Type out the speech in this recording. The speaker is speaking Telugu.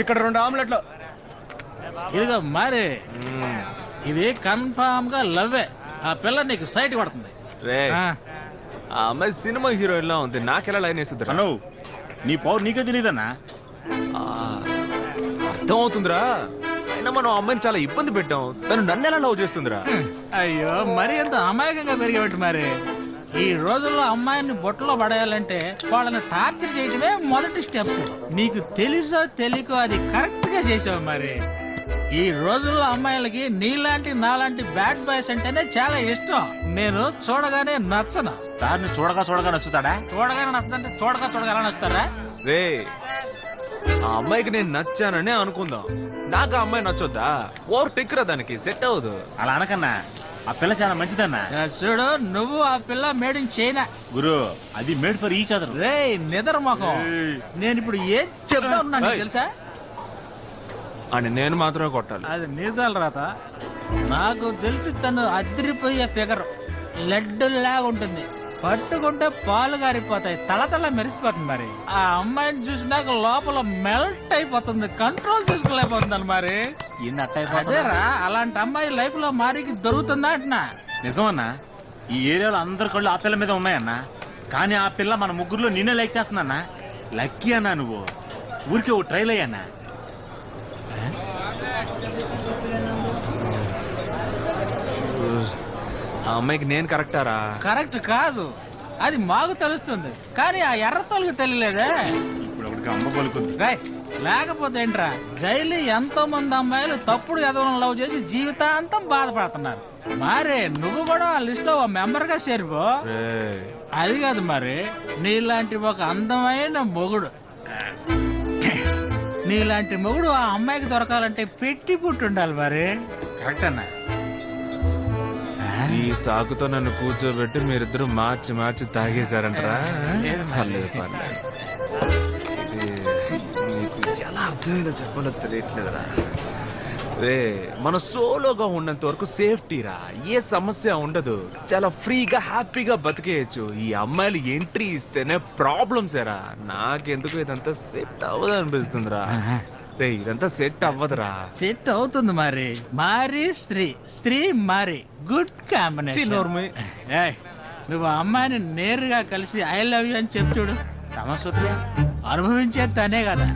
ఇక్కడ 2 ఆమ్లెట్లు. ఇదిగో మరి ఇది కన్ఫామ్ గా లవ్వే. ఆ పిల్ల నీకు సైట్ పడుతుంది. రే ఆ అమ్మాయి సినిమా హీరోయిన్ లా ఉంది, నాకెలా లైన్ వేసుద్రా? అను నీ పవర్ నీకే తెలియదన్నా. అర్థం అవుతుందిరా, అయినా మనం ఆ అమ్మాయిని చాలా ఇబ్బంది పెట్టాం. తను నన్ను ఎలా లవ్ చేస్తుందిరా? అయ్యో మరి ఎంత అమాయకంగా పెరిగేవాటి మరి. ఈ రోజుల్లో అమ్మాయిని బొట్టలో పడేయాలంటే వాళ్ళని టార్చర్ చేయడమే మొదటి స్టెప్. నీకు తెలుసో తెలియకో అది కరెక్ట్ గా చేసావు మరి. ఈ రోజుల్లో అమ్మాయిలకి నీలాంటి నాలాంటి బ్యాడ్ బాయ్స్ అంటేనే చాలా ఇష్టం. నేను చూడగానే నచ్చను. సార్ ని చూడగా నచ్చుతాడా? చూడగానే నచ్చదంటే చూడగా ఎలా నచ్చుతారా? రే ఆ అమ్మాయికి నేను నచ్చాననే అనుకుందాం, నాకు ఆ అమ్మాయి నచ్చొద్దా? ఓవర్ టెక్ రా, దానికి సెట్ అవ్వదు. అలా అనకన్నా, ఆ పిల్ల చాలా మంచిదన్నా. చూడు నువ్వు ఆ పిల్ల మేడ్ ఇన్ చైనా గురు, అది మేడ్ ఫర్ ఈచ్ అదర్. రే నిద్ర మొఖం, నేను ఇప్పుడు ఏం చెప్తా ఉన్నాను తెలుసా? అని నేను మాత్రమే కొట్టాలి. అది నిజాల రాత. నాకు తెలిసి తను అదిరిపోయే ఫిగర్, లడ్డు లాగా ఉంటుంది. పట్టుకుంటే పాలు గారిపోతాయి, తలతల మెరిసిపోతుంది. మరి ఆ అమ్మాయిని చూసినాక లోపల మెల్ట్ అయిపోతుంది, కంట్రోల్ చేసుకోలేకపోతుంది. మరి అదేరా, అలాంటి అమ్మాయి లైఫ్ లో మారికి దొరుకుతుందా అంటున్నా. నిజమన్నా, ఈ ఏరియాలో అందరి కళ్ళు ఆ పిల్ల మీద ఉన్నాయన్నా. కానీ ఆ పిల్ల మన ముగ్గురులో నిన్నే లైక్ చేస్తుందన్నా. లక్కీ అన్నా నువ్వు. ఊరికే ఓ ట్రైల్ అయ్యన్నా. ఆ అమ్మాయికి నేను కరెక్టారా? కరెక్ట్ కాదు, అది మాకు తెలుస్తుంది, కానీ ఆ ఎర్రతోళ్ళకి తెలియలేదే. ఇప్పుడు ఒకటికి అమ్మ పలుకుంది. లేకపోతే ఏంట్రా, డైలీ ఎంతో మంది అమ్మాయిలు తప్పుడు ఎదవలను లవ్ చేసి జీవితాంతం బాధపడుతున్నారు. మరి నువ్వు కూడా ఆ లిస్ట్ లో ఓ మెంబర్ గా చేరిపో. అది కాదు మరి, నీలాంటి ఒక అందమైన మొగుడు, నీలాంటి మొగుడు ఆ అమ్మాయికి దొరకాలంటే పెట్టి పుట్టుండాలి. మరి కరెక్ట్ అన్నా? ఈ సాకుతో నన్ను కూర్చోబెట్టి మీరిద్దరు మార్చి తాగేశారంటారా? పర్లేదు పర్లేదు, మీకు ఎలా అర్థమైందో చెప్పాలో తెలియట్లేదురా. రే మన సోలోగా ఉన్నంత వరకు సేఫ్టీరా, ఏ సమస్య ఉండదు, చాలా ఫ్రీగా హ్యాపీగా బతికేయచ్చు. ఈ అమ్మాయిలు ఎంట్రీ ఇస్తేనే ప్రాబ్లమ్స్ ఏరా. నాకెందుకు ఇదంతా సెట్ అవ్వదు అనిపిస్తుందిరా. రే ఇదంతా సెట్ అవ్వదురా. సెట్ అవుతుంది మరి. మారి స్త్రీ మారి, గుడ్ కాంబినేషన్. నువ్వు ఆ అమ్మాయిని నేరుగా కలిసి ఐ లవ్ యూ అని చెప్పి చూడు, సమస్య అనుభవించేది తనే కదా.